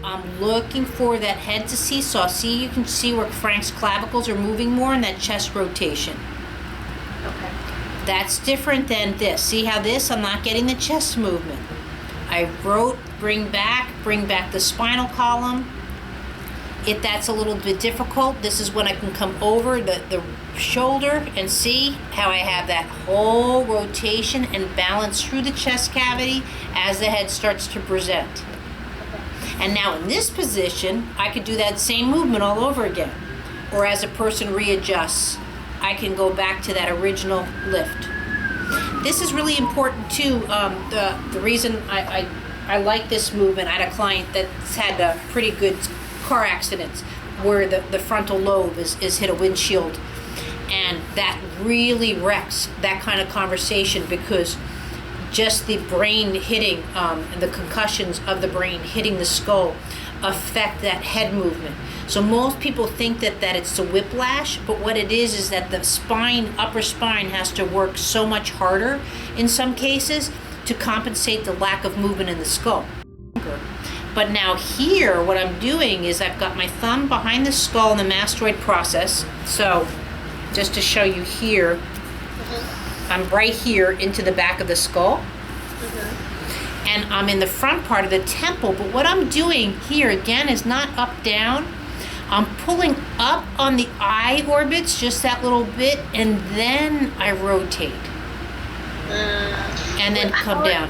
I'm looking for that head to seesaw. See, you can see where Frank's clavicles are moving more in that chest rotation. Okay. That's different than this. See how this, I'm not getting the chest movement. I wrote, bring back the spinal column. If that's a little bit difficult, this is when I can come over the shoulder and see how I have that whole rotation and balance through the chest cavity as the head starts to present. And now in this position, I could do that same movement all over again. Or as a person readjusts, I can go back to that original lift. This is really important too. The reason I like this movement, I had a client that's had a pretty good car accidents where the frontal lobe is hit a windshield, and that really wrecks that kind of conversation, because just the brain hitting, the concussions of the brain hitting the skull affect that head movement. So most people think that it's a whiplash, but what it is that the spine, upper spine, has to work so much harder in some cases to compensate the lack of movement in the skull. But now here, what I'm doing is I've got my thumb behind the skull in the mastoid process. So just to show you here, I'm right here into the back of the skull. And I'm in the front part of the temple. But what I'm doing here, again, is not up, down. I'm pulling up on the eye orbits, just that little bit, and then I rotate. And then come down.